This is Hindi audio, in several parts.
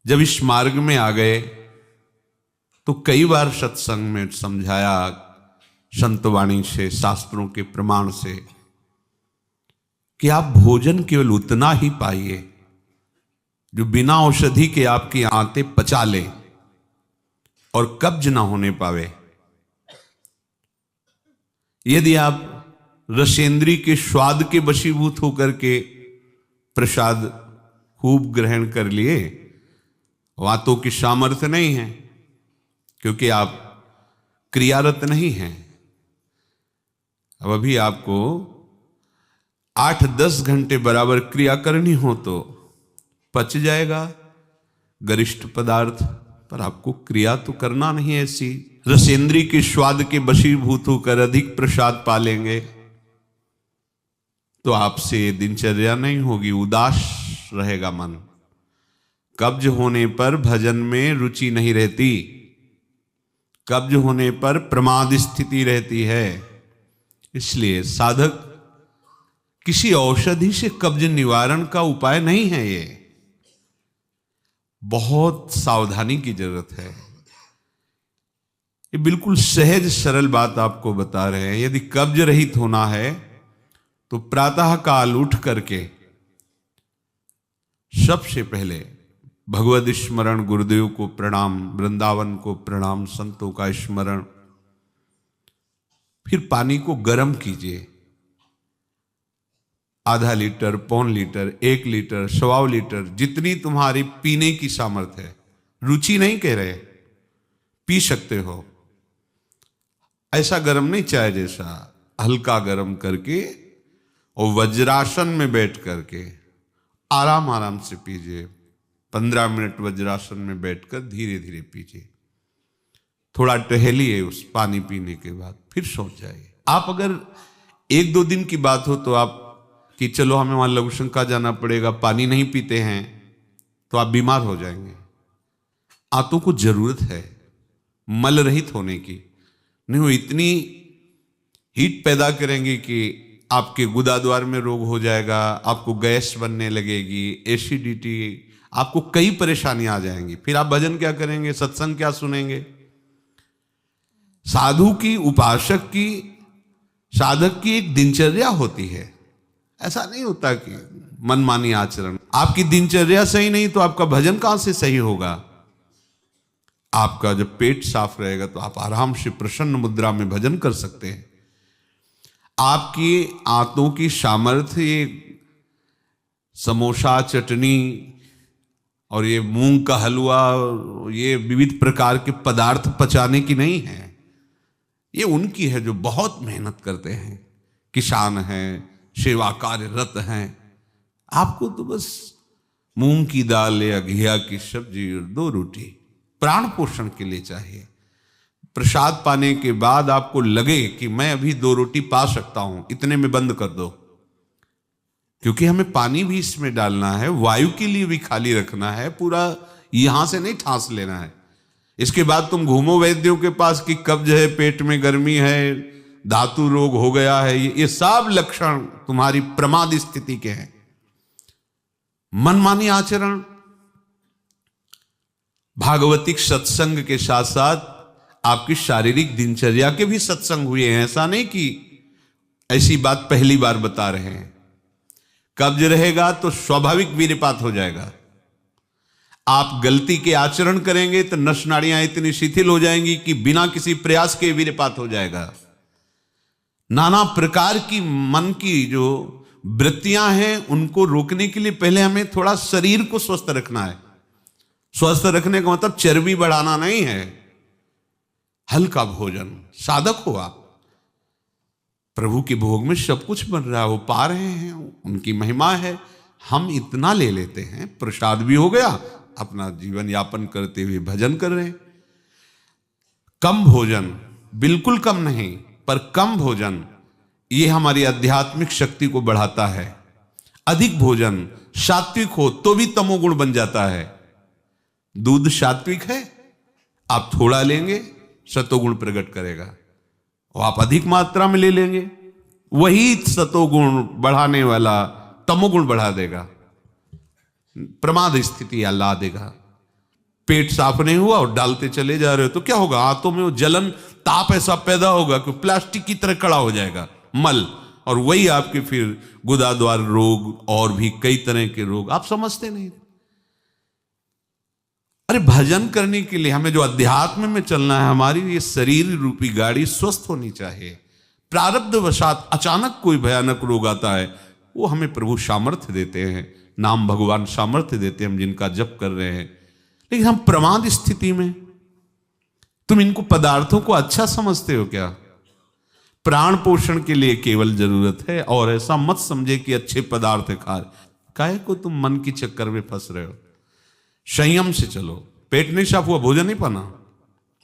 जब इस मार्ग में आ गए तो कई बार सत्संग में समझाया, संतवाणी से, शास्त्रों के प्रमाण से, कि आप भोजन केवल उतना ही पाइए जो बिना औषधि के आपकी आंतें पचा ले और कब्ज ना होने पावे। यदि आप रसेंद्री के स्वाद के वशीभूत होकर के प्रसाद खूब ग्रहण कर लिए, वातों की सामर्थ्य नहीं है, क्योंकि आप क्रियारत नहीं हैं। अब अभी आपको 8-10 घंटे बराबर क्रिया करनी हो तो पच जाएगा गरिष्ठ पदार्थ, पर आपको क्रिया तो करना नहीं ऐसी। रसेंद्री के स्वाद के वशीभूत होकर अधिक प्रसाद पालेंगे तो आपसे दिनचर्या नहीं होगी, उदास रहेगा मन। कब्ज होने पर भजन में रुचि नहीं रहती, कब्ज होने पर प्रमाद स्थिति रहती है। इसलिए साधक किसी औषधि से कब्ज निवारण का उपाय नहीं है, ये बहुत सावधानी की जरूरत है। ये बिल्कुल सहज सरल बात आपको बता रहे हैं। यदि कब्ज रहित होना है तो प्रातः काल उठ करके सबसे पहले भगवद स्मरण, गुरुदेव को प्रणाम, वृंदावन को प्रणाम, संतों का स्मरण, फिर पानी को गर्म कीजिए। आधा लीटर, पौन लीटर, 1 लीटर, 1.25 लीटर, जितनी तुम्हारी पीने की सामर्थ्य है। रुचि नहीं कह रहे, पी सकते हो। ऐसा गर्म नहीं, चाय जैसा, हल्का गर्म करके और वज्रासन में बैठ करके आराम आराम से पीजिए। 15 मिनट वज्रासन में बैठकर धीरे धीरे पीजिए। थोड़ा टहलिए उस पानी पीने के बाद, फिर सो जाइए। आप अगर 1-2 दिन की बात हो तो आप कि चलो हमें वहां लघुशंका जाना पड़ेगा, पानी नहीं पीते हैं, तो आप बीमार हो जाएंगे। आंतों को जरूरत है मल रहित होने की, नहीं वो इतनी हीट पैदा करेंगे कि आपके गुदाद्वार में रोग हो जाएगा, आपको गैस बनने लगेगी, एसिडिटी, आपको कई परेशानियां आ जाएंगी। फिर आप भजन क्या करेंगे, सत्संग क्या सुनेंगे। साधु की, उपासक की, साधक की एक दिनचर्या होती है। ऐसा नहीं होता कि मनमानी आचरण। आपकी दिनचर्या सही नहीं तो आपका भजन कहां से सही होगा। आपका जब पेट साफ रहेगा तो आप आराम से प्रसन्न मुद्रा में भजन कर सकते हैं। आपकी आंतों की सामर्थ्य ये समोसा, चटनी और ये मूंग का हलवा, ये विविध प्रकार के पदार्थ पचाने की नहीं है। ये उनकी है जो बहुत मेहनत करते हैं, किसान हैं, सेवा कार्यरत हैं। आपको तो बस मूंग की दाल या घिया की सब्जी और 2 रोटी प्राण पोषण के लिए चाहिए। प्रसाद पाने के बाद आपको लगे कि मैं अभी 2 रोटी पा सकता हूं, इतने में बंद कर दो, क्योंकि हमें पानी भी इसमें डालना है, वायु के लिए भी खाली रखना है, पूरा यहां से नहीं ठांस लेना है। इसके बाद तुम घूमो वैद्यों के पास कि कब्ज है, पेट में गर्मी है, धातु रोग हो गया है, ये सब लक्षण तुम्हारी प्रमाद स्थिति के हैं। मनमानी आचरण। भागवतिक सत्संग के साथ साथ आपकी शारीरिक दिनचर्या के भी सत्संग हुए हैं। ऐसा नहीं कि ऐसी बात पहली बार बता रहे हैं। कब्ज रहेगा तो स्वाभाविक वीर्यपात हो जाएगा। आप गलती के आचरण करेंगे तो नस नाड़ियां इतनी शिथिल हो जाएंगी कि बिना किसी प्रयास के वीर्यपात हो जाएगा। नाना प्रकार की मन की जो वृत्तियां हैं उनको रोकने के लिए पहले हमें थोड़ा शरीर को स्वस्थ रखना है। स्वस्थ रखने का मतलब चर्बी बढ़ाना नहीं है। हल्का भोजन, साधक हो आप, प्रभु के भोग में सब कुछ बन रहा है, वो पा रहे हैं, उनकी महिमा है। हम इतना ले लेते हैं, प्रसाद भी हो गया, अपना जीवन यापन करते हुए भजन कर रहे हैं। कम भोजन, बिल्कुल कम नहीं, पर कम भोजन ये हमारी आध्यात्मिक शक्ति को बढ़ाता है। अधिक भोजन सात्विक हो तो भी तमोगुण बन जाता है। दूध सात्विक है, आप थोड़ा लेंगे सतोगुण प्रकट करेगा, और आप अधिक मात्रा में ले लेंगे, वही सतोगुण बढ़ाने वाला तमोगुण बढ़ा देगा, प्रमाद स्थिति ला देगा। पेट साफ नहीं हुआ और डालते चले जा रहे हो तो क्या होगा? हाथों में वो जलन, ताप ऐसा पैदा होगा कि प्लास्टिक की तरह कड़ा हो जाएगा मल, और वही आपके फिर गुदाद्वार रोग और भी कई तरह के रोग। आप समझते नहीं। अरे भजन करने के लिए हमें जो अध्यात्म में चलना है, हमारी ये शरीर रूपी गाड़ी स्वस्थ होनी चाहिए। प्रारब्ध वशात अचानक कोई भयानक रोग आता है, वो हमें प्रभु सामर्थ्य देते हैं, नाम भगवान सामर्थ्य देते हैं, हम जिनका जप कर रहे हैं। लेकिन हम प्रमाद स्थिति में, तुम इनको पदार्थों को अच्छा समझते हो क्या? प्राण पोषण के लिए केवल जरूरत है, और ऐसा मत समझे कि अच्छे पदार्थ खा रहे। काहे को तुम मन की चक्कर में फंस रहे हो? संयम से चलो। पेट नहीं साफ हुआ, भोजन नहीं पाना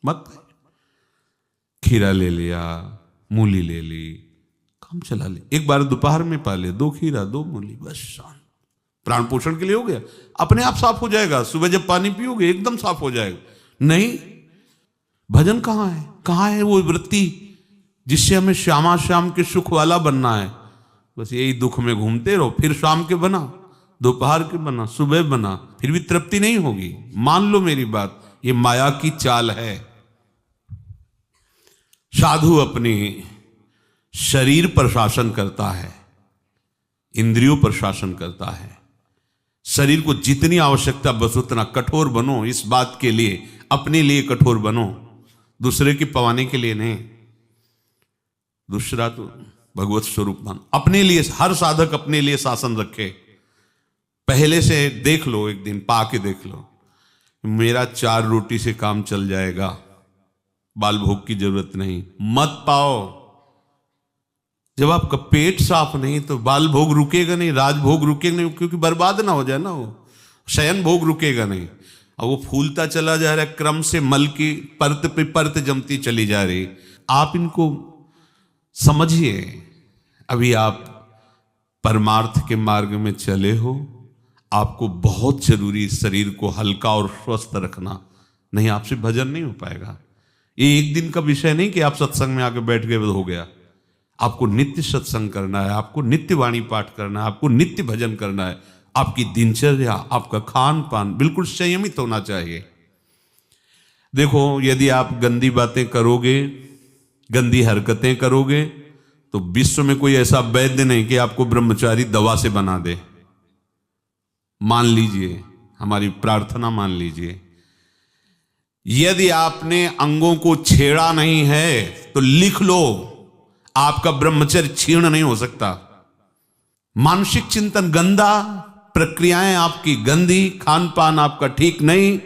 मत। खीरा ले लिया, मूली ले ली, काम चला ले। एक बार दोपहर में पा ले 2 खीरा 2 मूली, बस शांत। प्राण पोषण के लिए हो गया, अपने आप साफ हो जाएगा। सुबह जब पानी पियोगे एकदम साफ हो जाएगा। नहीं, भजन कहाँ है? कहाँ है वो वृत्ति जिससे हमें श्यामा श्याम के सुख वाला बनना है? बस यही दुख में घूमते रहो। फिर शाम के बना, दोपहर के बना, सुबह बना, फिर भी तृप्ति नहीं होगी। मान लो मेरी बात, ये माया की चाल है। साधु अपने शरीर पर शासन करता है, इंद्रियों पर शासन करता है। शरीर को जितनी आवश्यकता बस उतना कठोर बनो। इस बात के लिए, अपने लिए कठोर बनो, दूसरे की पवाने के लिए नहीं। दूसरा तो भगवत स्वरूप मान। अपने लिए, हर साधक अपने लिए शासन रखे। पहले से देख लो, एक दिन पा के देख लो, मेरा 4 रोटी से काम चल जाएगा, बाल भोग की जरूरत नहीं। मत पाओ। जब आपका पेट साफ नहीं तो बाल भोग रुकेगा नहीं, राजभोग रुकेगा नहीं, क्योंकि बर्बाद ना हो जाए ना, वो शयन भोग रुकेगा नहीं। और वो फूलता चला जा रहा है, क्रम से मल की परत पे परत जमती चली जा रही। आप इनको समझिए। अभी आप परमार्थ के मार्ग में चले हो, आपको बहुत जरूरी शरीर को हल्का और स्वस्थ रखना, नहीं आपसे भजन नहीं हो पाएगा। ये एक दिन का विषय नहीं कि आप सत्संग में आके बैठ गए हो गया। आपको नित्य सत्संग करना है, आपको नित्य वाणी पाठ करना है, आपको नित्य भजन करना है। आपकी दिनचर्या, आपका खान पान बिल्कुल संयमित होना चाहिए। देखो, यदि आप गंदी बातें करोगे, गंदी हरकतें करोगे, तो विश्व में कोई ऐसा वैद्य नहीं कि आपको ब्रह्मचारी दवा से बना दे। मान लीजिए, हमारी प्रार्थना मान लीजिए, यदि आपने अंगों को छेड़ा नहीं है तो लिख लो, आपका ब्रह्मचर्य क्षीण नहीं हो सकता। मानसिक चिंतन गंदा, प्रक्रियाएं आपकी गंदी, खान पान आपका ठीक नहीं,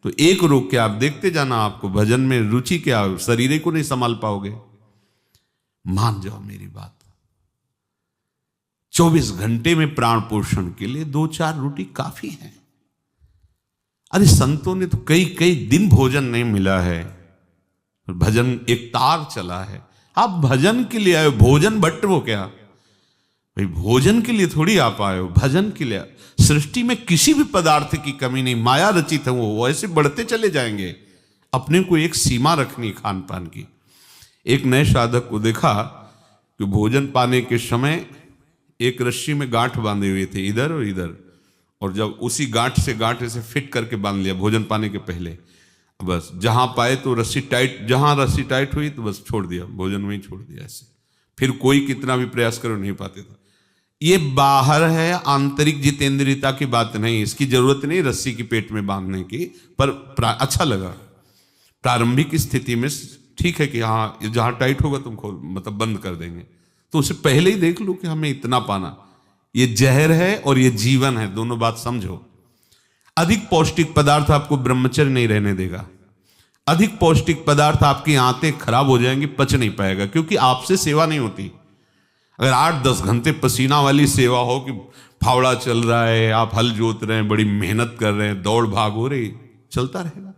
तो एक रोक के आप देखते जाना, आपको भजन में रुचि क्या, शरीर को नहीं संभाल पाओगे। मान जाओ मेरी बात। 24 घंटे में प्राण पोषण के लिए 2-4 रोटी काफी है। अरे संतों ने तो कई कई दिन भोजन नहीं मिला है, भजन एक तार चला है। आप भजन के लिए आए हो, भोजन बट वो क्या भाई, भोजन के लिए थोड़ी आप आए हो, भजन के लिए। सृष्टि में किसी भी पदार्थ की कमी नहीं, माया रचित है, वो ऐसे बढ़ते चले जाएंगे। अपने को एक सीमा रखनी खान पान की। एक नए साधक को देखा कि भोजन पाने के समय एक रस्सी में गांठ बांधे हुए थे, इधर और इधर, और जब उसी गांठ से गांठ ऐसे फिट करके बांध लिया भोजन पाने के पहले। बस जहां पाए तो रस्सी टाइट, जहां रस्सी टाइट हुई तो बस छोड़ दिया, भोजन में ही छोड़ दिया ऐसे। फिर कोई कितना भी प्रयास करो नहीं पाते थे। ये बाहर है, आंतरिक जितेंद्रियता की बात नहीं, इसकी जरूरत नहीं रस्सी की पेट में बांधने की, पर अच्छा लगा। प्रारंभिक स्थिति में ठीक है कि हाँ जहां टाइट होगा तुम खोल, मतलब बंद कर देंगे, तो उसे पहले ही देख लो कि हमें इतना पाना। ये जहर है और ये जीवन है, दोनों बात समझो। अधिक पौष्टिक पदार्थ आपको ब्रह्मचर्य नहीं रहने देगा। अधिक पौष्टिक पदार्थ आपकी आंतें खराब हो जाएंगी, पच नहीं पाएगा, क्योंकि आपसे सेवा नहीं होती। अगर 8-10 घंटे पसीना वाली सेवा हो कि फावड़ा चल रहा है, आप हल जोत रहे हैं, बड़ी मेहनत कर रहे हैं, दौड़ भाग हो रही, चलता रहेगा,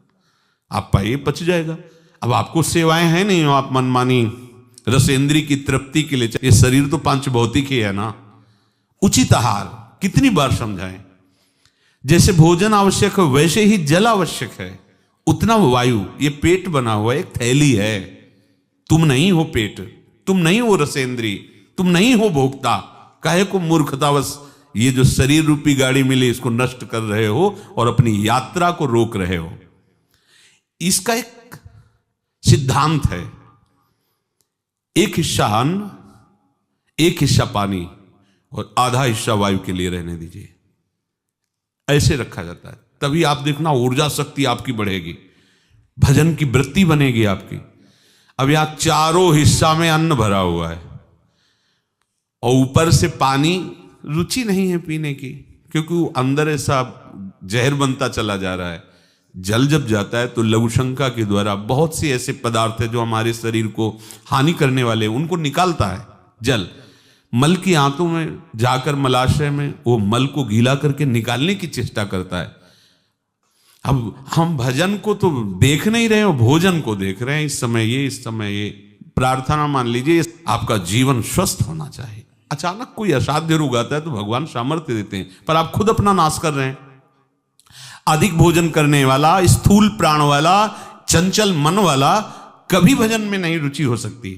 आप पाइए पच जाएगा। अब आपको सेवाएं हैं नहीं, आप मनमानी रसेंद्री की तृप्ति के लिए, ये शरीर तो पांच भौतिक ही है ना। उचित आहार कितनी बार समझाएं। जैसे भोजन आवश्यक है वैसे ही जल आवश्यक है, उतना वायु। ये पेट बना हुआ एक थैली है, तुम नहीं हो पेट, तुम नहीं हो रसेंद्री, तुम नहीं हो भोक्ता। काहे को मूर्खतावश ये जो शरीर रूपी गाड़ी मिली इसको नष्ट कर रहे हो और अपनी यात्रा को रोक रहे हो। इसका एक सिद्धांत है, एक हिस्सा अन्न, एक हिस्सा पानी और आधा हिस्सा वायु के लिए रहने दीजिए। ऐसे रखा जाता है, तभी आप देखना ऊर्जा शक्ति आपकी बढ़ेगी, भजन की वृत्ति बनेगी आपकी। अब यहां चारों हिस्सा में अन्न भरा हुआ है और ऊपर से पानी, रुचि नहीं है पीने की, क्योंकि वो अंदर ऐसा जहर बनता चला जा रहा है। जल जब जाता है तो लघुशंका के द्वारा बहुत से ऐसे पदार्थ है जो हमारे शरीर को हानि करने वाले, उनको निकालता है जल। मल की आंतों में जाकर मलाशय में वो मल को गीला करके निकालने की चेष्टा करता है। अब हम भजन को तो देख नहीं रहे हो, भोजन को देख रहे हैं। इस समय ये प्रार्थना मान लीजिए, आपका जीवन स्वस्थ होना चाहिए। अचानक कोई असाध्य रोग आता है तो भगवान सामर्थ्य देते हैं, पर आप खुद अपना नाश कर रहे हैं। अधिक भोजन करने वाला, स्थूल प्राण वाला, चंचल मन वाला कभी भजन में नहीं रुचि हो सकती।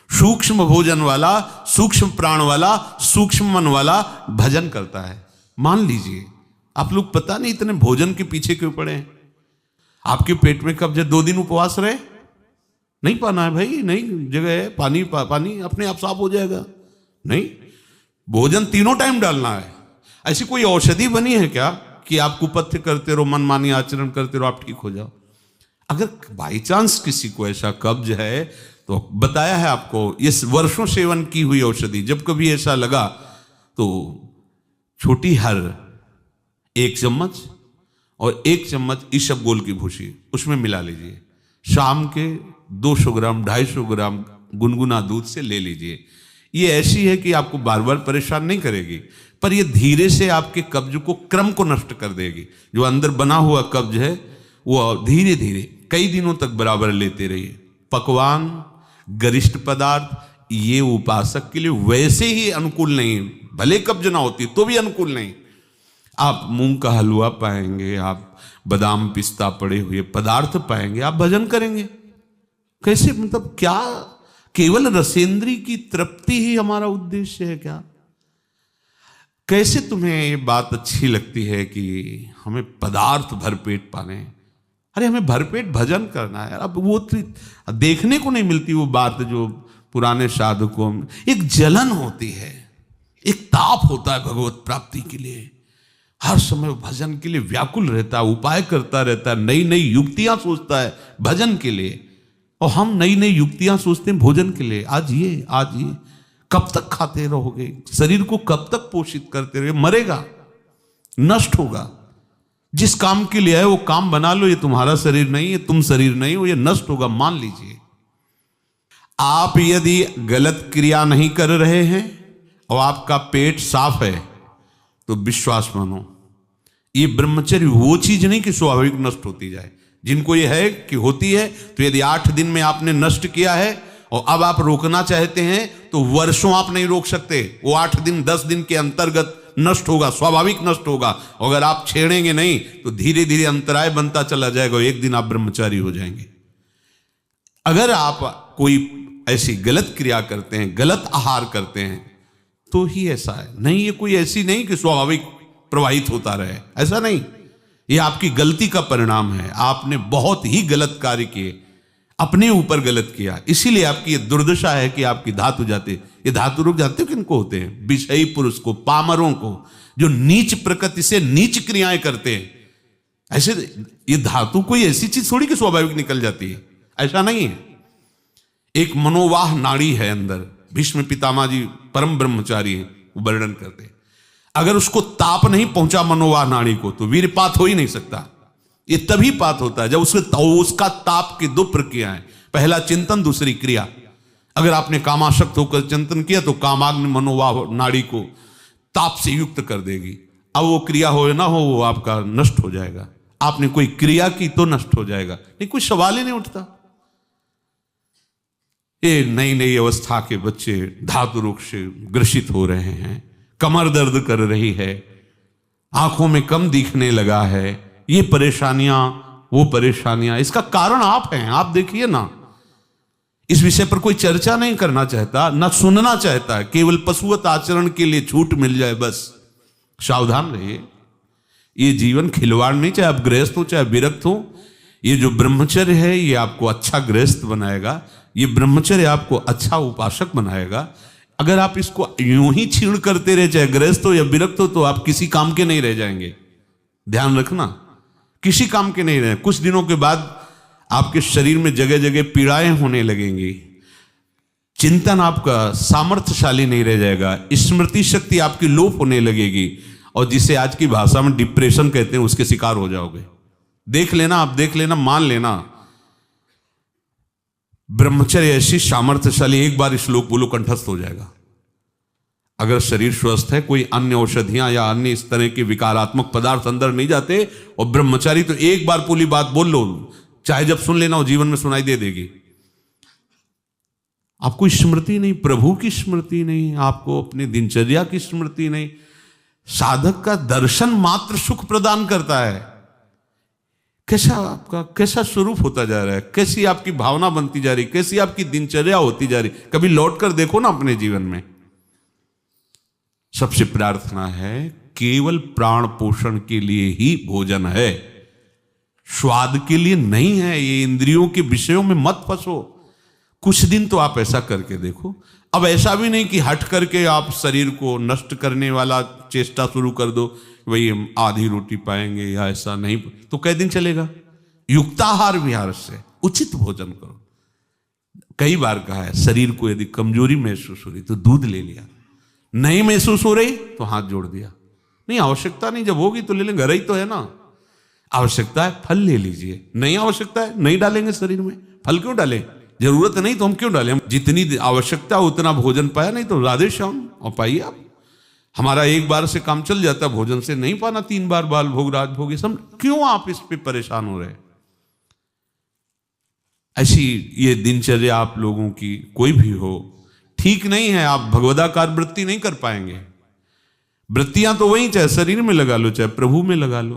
सूक्ष्म भोजन वाला, सूक्ष्म प्राण वाला, सूक्ष्म मन वाला भजन करता है। मान लीजिए आप लोग पता नहीं इतने भोजन के पीछे क्यों पड़े हैं। आपके पेट में कब्ज 2 दिन उपवास रहे, नहीं पाना है भाई, नहीं जगह है, पानी अपने आप साफ हो जाएगा। नहीं, भोजन तीनों टाइम डालना है। ऐसी कोई औषधि बनी है क्या कि आप कुपथ्य करते रहो, मनमानी आचरण करते रहो, आप ठीक हो जाओ? अगर बाई चांस किसी को ऐसा कब्ज है तो बताया है आपको, इस वर्षों सेवन की हुई औषधि, जब कभी ऐसा लगा तो छोटी हर 1 चम्मच और 1 चम्मच इसबगोल की भूसी उसमें मिला लीजिए। शाम के 200 ग्राम 250 ग्राम गुनगुना दूध से ले लीजिए। ये ऐसी है कि आपको बार बार परेशान नहीं करेगी, पर ये धीरे से आपके कब्ज को, क्रम को नष्ट कर देगी। जो अंदर बना हुआ कब्ज है वो धीरे धीरे कई दिनों तक बराबर लेते रहिए। पकवान, गरिष्ठ पदार्थ ये उपासक के लिए वैसे ही अनुकूल नहीं, भले कब्ज ना होती तो भी अनुकूल नहीं। आप मूंग का हलवा पाएंगे, आप बादाम पिस्ता पड़े हुए पदार्थ पाएंगे, आप भजन करेंगे कैसे? मतलब क्या केवल रसेंद्री की तृप्ति ही हमारा उद्देश्य है क्या? कैसे तुम्हें ये बात अच्छी लगती है कि हमें पदार्थ भरपेट पाने? अरे हमें भरपेट भजन करना है। अब वो देखने को नहीं मिलती वो बात जो पुराने साधकों में एक जलन होती है, एक ताप होता है भगवत प्राप्ति के लिए। हर समय भजन के लिए व्याकुल रहता है, उपाय करता रहता है, नई नई युक्तियां सोचता है भजन के लिए। और हम नई नई युक्तियां सोचते हैं भोजन के लिए। आज ये कब तक खाते रहोगे? शरीर को कब तक पोषित करते रहोगे? मरेगा, नष्ट होगा। जिस काम के लिए है वो काम बना लो। ये तुम्हारा शरीर नहीं है, तुम शरीर नहीं हो, ये नष्ट होगा, मान लीजिए। आप यदि गलत क्रिया नहीं कर रहे हैं और आपका पेट साफ है तो विश्वास मानो, ये ब्रह्मचर्य वो चीज नहीं कि स्वाभाविक नष्ट होती जाए। जिनको ये है कि होती है, तो यदि 8 दिन में आपने नष्ट किया है और अब आप रोकना चाहते हैं तो वर्षों आप नहीं रोक सकते। वो 8 दिन 10 दिन के अंतर्गत नष्ट होगा, स्वाभाविक नष्ट होगा। अगर आप छेड़ेंगे नहीं तो धीरे धीरे अंतराय बनता चला जाएगा, एक दिन आप ब्रह्मचारी हो जाएंगे। अगर आप कोई ऐसी गलत क्रिया करते हैं, गलत आहार करते हैं, तो ही ऐसा है। नहीं, ये कोई ऐसी नहीं कि स्वाभाविक प्रवाहित होता रहे, ऐसा नहीं। ये आपकी गलती का परिणाम है। आपने बहुत ही गलत कार्य किए, अपने ऊपर गलत किया, इसीलिए आपकी ये दुर्दशा है कि आपकी धातु जाते। ये धातु रोग जानते हो किनको होते हैं? विषयी पुरुष को, पामरों को, जो नीच प्रकृति से नीच क्रियाएं करते हैं। ऐसे ये धातु कोई ऐसी चीज थोड़ी कि स्वाभाविक निकल जाती है, ऐसा नहीं है। एक मनोवाह नाड़ी है अंदर। भीष्म पितामह जी परम ब्रह्मचारी हैं, वो वर्णन करते हैं। अगर उसको ताप नहीं पहुंचा मनोवाह नाड़ी को तो वीरपात हो ही नहीं सकता। ये तभी पात होता है जब उसका ताप की 2 प्रक्रियाएं, पहला चिंतन, दूसरी क्रिया। अगर आपने कामाशक्त होकर चिंतन किया तो कामाग्नि मनोवाह नाड़ी को ताप से युक्त कर देगी। अब वो क्रिया हो ना हो वो आपका नष्ट हो जाएगा। आपने कोई क्रिया की तो नष्ट हो जाएगा, नहीं कोई सवाल ही नहीं उठता। ये नई नई अवस्था के बच्चे धातु रोग से ग्रसित हो रहे हैं, कमर दर्द कर रही है, आंखों में कम दिखने लगा है, ये परेशानियां वो परेशानियां। इसका कारण आप हैं। आप देखिए ना, इस विषय पर कोई चर्चा नहीं करना चाहता, ना सुनना चाहता है। केवल पशुवत आचरण के लिए छूट मिल जाए बस, सावधान रहिए। ये जीवन खिलवाड़ नहीं, चाहे आप गृहस्थ हो चाहे विरक्त हो। ये जो ब्रह्मचर्य है ये आपको अच्छा गृहस्थ बनाएगा, ये ब्रह्मचर्य आपको अच्छा उपासक बनाएगा। अगर आप इसको यूं ही छीण करते रहे, चाहे गृहस्थ हो या विरक्त हो, तो आप किसी काम के नहीं रह जाएंगे। ध्यान रखना, किसी काम के नहीं रहे। कुछ दिनों के बाद आपके शरीर में जगह जगह पीड़ाएं होने लगेंगी, चिंतन आपका सामर्थ्यशाली नहीं रह जाएगा, स्मृति शक्ति आपकी लोप होने लगेगी, और जिसे आज की भाषा में डिप्रेशन कहते हैं उसके शिकार हो जाओगे। देख लेना, आप देख लेना, मान लेना। ब्रह्मचर्य ऐसी सामर्थ्यशाली, एक बार श्लोक बोलो कंठस्थ हो जाएगा। अगर शरीर स्वस्थ है, कोई अन्य औषधियां या अन्य इस तरह के विकारात्मक पदार्थ अंदर नहीं जाते, और ब्रह्मचारी तो एक बार पूरी बात बोल लो, चाहे जब सुन लेना हो, जीवन में सुनाई दे देगी। आपको स्मृति नहीं, प्रभु की स्मृति नहीं, आपको अपनी दिनचर्या की स्मृति नहीं। साधक का दर्शन मात्र सुख प्रदान करता है। कैसा स्वरूप होता जा रहा है, कैसी आपकी भावना बनती जा रही, कैसी आपकी दिनचर्या होती जा रही, कभी लौट कर देखो ना अपने जीवन में। सबसे प्रार्थना है, केवल प्राण पोषण के लिए ही भोजन है, स्वाद के लिए नहीं है। ये इंद्रियों के विषयों में मत फंसो। कुछ दिन तो आप ऐसा करके देखो। अब ऐसा भी नहीं कि हट करके आप शरीर को नष्ट करने वाला चेष्टा शुरू कर दो, वही हम आधी रोटी पाएंगे या ऐसा नहीं, तो कई दिन चलेगा। युक्ताहार विहार से उचित भोजन करो। कई बार कहा है, शरीर को यदि कमजोरी महसूस हो रही तो दूध ले लिया, नहीं महसूस हो रही तो हाथ जोड़ दिया। नहीं, आवश्यकता नहीं, जब होगी तो ले लेंगे, घर ही तो है ना। आवश्यकता है फल ले लीजिए, नहीं आवश्यकता है नहीं डालेंगे शरीर में। फल क्यों डालें, जरूरत नहीं तो हम क्यों डालें। जितनी आवश्यकता उतना भोजन पाया, नहीं तो राधे श्याम और पाइए आप। हमारा एक बार से काम चल जाता, भोजन से नहीं पाना 3 बार बाल भोग राज भोग, सब क्यों आप इस पे परेशान हो रहे। ऐसी ये दिनचर्या आप लोगों की कोई भी हो ठीक नहीं है। आप भगवदाकार वृत्ति नहीं कर पाएंगे। वृत्तियां तो वही, चाहे शरीर में लगा लो चाहे प्रभु में लगा लो।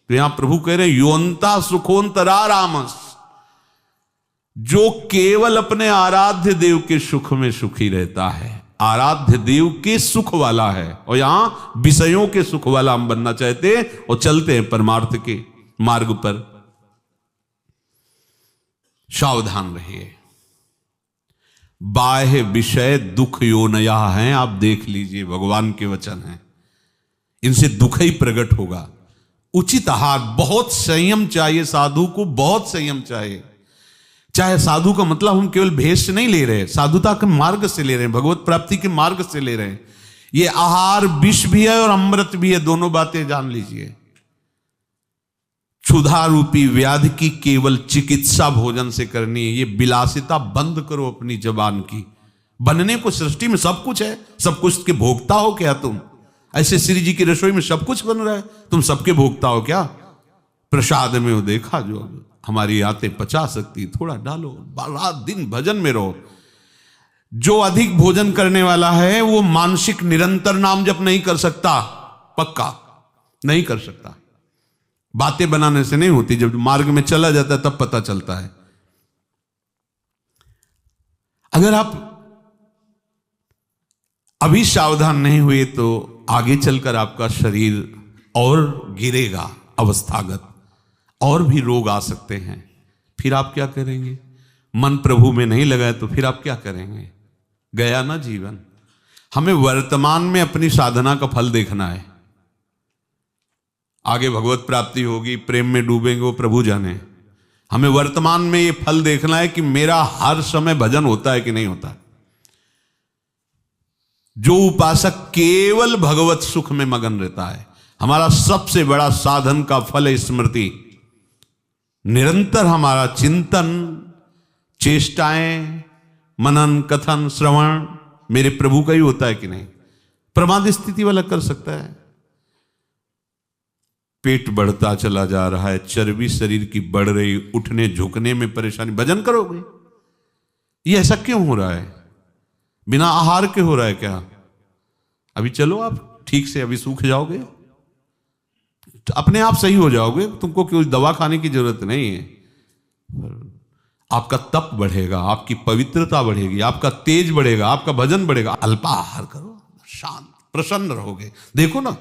तो यहां प्रभु कह रहे योन्ता सुखोन्तरा रामस, जो केवल अपने आराध्य देव के सुख में सुखी रहता है, आराध्य देव के सुख वाला है। और यहां विषयों के सुख वाला हम बनना चाहते हैं और चलते हैं परमार्थ के मार्ग पर। सावधान रहिए, बाह्य विषय दुख योनया हैं। आप देख लीजिए, भगवान के वचन हैं, इनसे दुख ही प्रकट होगा। उचित आहार, बहुत संयम चाहिए साधु को, बहुत संयम चाहिए। चाहे साधु का मतलब हम केवल भेष से नहीं ले रहे, साधुता के मार्ग से ले रहे हैं, भगवत प्राप्ति के मार्ग से ले रहे हैं। ये आहार विष भी है और अमृत भी है, दोनों बातें जान लीजिए। क्षुधा रूपी व्याधि की केवल चिकित्सा भोजन से करनी है। ये विलासिता बंद करो अपनी जबान की। बनने को सृष्टि में सब कुछ है, सब कुछ के भोक्ता हो क्या तुम? ऐसे श्री जी की रसोई में सब कुछ बन रहा है, तुम सबके भोक्ता हो क्या? प्रसाद में वो देखा जो हमारी आते पचा सकती, थोड़ा डालो, रात दिन भजन में रहो। जो अधिक भोजन करने वाला है वो मानसिक निरंतर नाम जप नहीं कर सकता, पक्का नहीं कर सकता। बातें बनाने से नहीं होती, जब मार्ग में चला जाता है तब पता चलता है। अगर आप अभी सावधान नहीं हुए तो आगे चलकर आपका शरीर और गिरेगा अवस्थागत, और भी रोग आ सकते हैं। फिर आप क्या करेंगे? मन प्रभु में नहीं लगाए तो फिर आप क्या करेंगे? गया ना जीवन। हमें वर्तमान में अपनी साधना का फल देखना है। आगे भगवत प्राप्ति होगी, प्रेम में डूबेंगे, वो प्रभु जाने। हमें वर्तमान में ये फल देखना है कि मेरा हर समय भजन होता है कि नहीं होता। जो उपासक केवल भगवत सुख में मगन रहता है, हमारा सबसे बड़ा साधन का फल है स्मृति। निरंतर हमारा चिंतन, चेष्टाएं, मनन, कथन, श्रवण मेरे प्रभु का ही होता है कि नहीं। प्रमाद स्थिति वाला कर सकता है। पेट बढ़ता चला जा रहा है, चर्बी शरीर की बढ़ रही, उठने झुकने में परेशानी, भजन करोगे? ये ऐसा क्यों हो रहा है? बिना आहार के हो रहा है क्या? अभी चलो आप ठीक से, अभी सूख जाओगे, अपने आप सही हो जाओगे, तुमको कोई दवा खाने की जरूरत नहीं है। आपका तप बढ़ेगा, आपकी पवित्रता बढ़ेगी, आपका तेज बढ़ेगा, आपका भजन बढ़ेगा। अल्पाहार करो, शांत प्रसन्न रहोगे। देखो ना,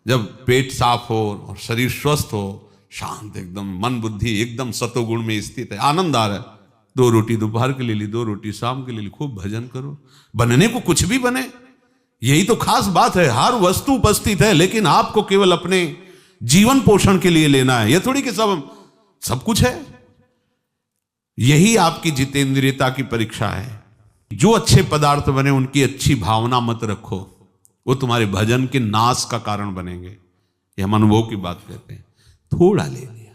जब पेट साफ हो और शरीर स्वस्थ हो, शांत एकदम, मन बुद्धि एकदम सतोगुण में स्थित है, आनंद आ रहा है, 2 रोटी दोपहर के ले ली, 2 रोटी शाम के ले ली, खूब भजन करो। बनने को कुछ भी बने, यही तो खास बात है। हर वस्तु उपस्थित है, लेकिन आपको केवल अपने जीवन पोषण के लिए लेना है। यह थोड़ी कि सब कुछ है। यही आपकी जितेंद्रियता की परीक्षा है। जो अच्छे पदार्थ बने उनकी अच्छी भावना मत रखो, वो तुम्हारे भजन के नाश का कारण बनेंगे। ये हम अनुभव की बात कहते हैं। थोड़ा ले लिया,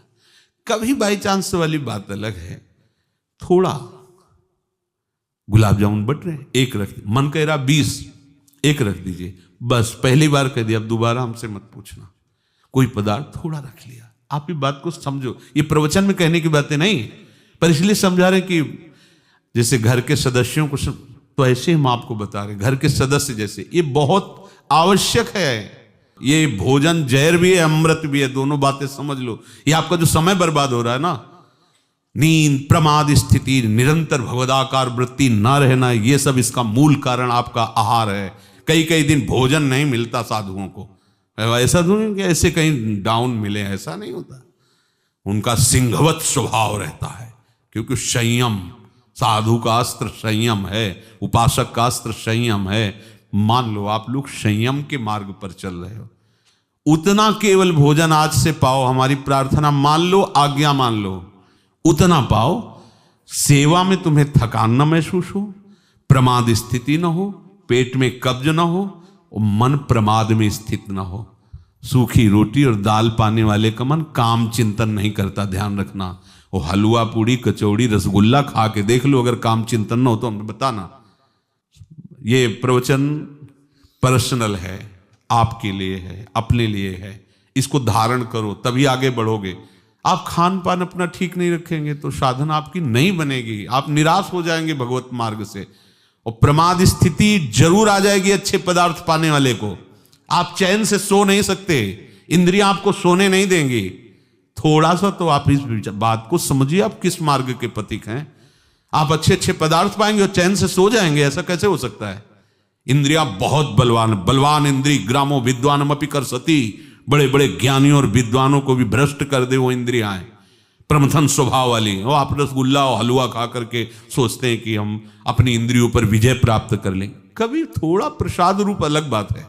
कभी बाई चांस वाली बात अलग है। थोड़ा गुलाब जामुन बट रहे, 1 रख, मन कह रहा 20, 1 रख दीजिए, बस। पहली बार कह दिया, अब दोबारा हमसे मत पूछना। कोई पदार्थ थोड़ा रख लिया। आप ये बात को समझो, ये प्रवचन में कहने की बातें नहीं, पर इसलिए समझा रहे कि जैसे घर के सदस्यों को, तो ऐसे हम आपको बता रहे, घर के सदस्य जैसे, ये बहुत आवश्यक है। ये भोजन जहर भी है, अमृत भी है, दोनों बातें समझ लो। ये आपका जो समय बर्बाद हो रहा है ना, नींद, प्रमाद स्थिति, निरंतर भगवदाकार वृत्ति न रहना, ये सब इसका मूल कारण आपका आहार है। कई दिन भोजन नहीं मिलता साधुओं को। ऐसा तो नहीं कि ऐसे कहीं डाउन मिले, ऐसा नहीं होता। उनका सिंहवत स्वभाव रहता है, क्योंकि संयम, साधु का अस्त्र संयम है, उपासक का अस्त्र संयम है। मान लो आप लोग संयम के मार्ग पर चल रहे हो, उतना केवल भोजन आज से पाओ। हमारी प्रार्थना मान लो, आज्ञा मान लो, उतना पाओ। सेवा में तुम्हें थकान न महसूस हो, प्रमाद स्थिति न हो, पेट में कब्ज न हो, और मन प्रमाद में स्थित न हो। सूखी रोटी और दाल पाने वाले का मन काम चिंतन नहीं करता, ध्यान रखना। वो हलवा, पूड़ी, कचौड़ी, रसगुल्ला खा के देख लो, अगर काम चिंतन न हो तो हमें बताना। ये प्रवचन पर्सनल है, आपके लिए है, अपने लिए है। इसको धारण करो, तभी आगे बढ़ोगे। आप खान पान अपना ठीक नहीं रखेंगे तो साधना आपकी नहीं बनेगी, आप निराश हो जाएंगे भगवत मार्ग से। और प्रमाद स्थिति जरूर आ जाएगी अच्छे पदार्थ पाने वाले को। आप चैन से सो नहीं सकते, इंद्रियां आपको सोने नहीं देंगी। थोड़ा सा तो आप इस बात को समझिए, आप किस मार्ग के पथिक हैं। आप अच्छे पदार्थ पाएंगे और चैन से सो जाएंगे, ऐसा कैसे हो सकता है? इंद्रियां बहुत बलवान इंद्री ग्रामो विद्वानमपि कर सती। बड़े बड़े ज्ञानियों और विद्वानों को भी भ्रष्ट कर दे वो इंद्रियां, प्रमथन स्वभाव वाली। वो आप रसगुल्ला और हलवा खा करके सोचते हैं कि हम अपनी इंद्रियों पर विजय प्राप्त कर लेंगे। कभी थोड़ा प्रसाद रूप अलग बात है।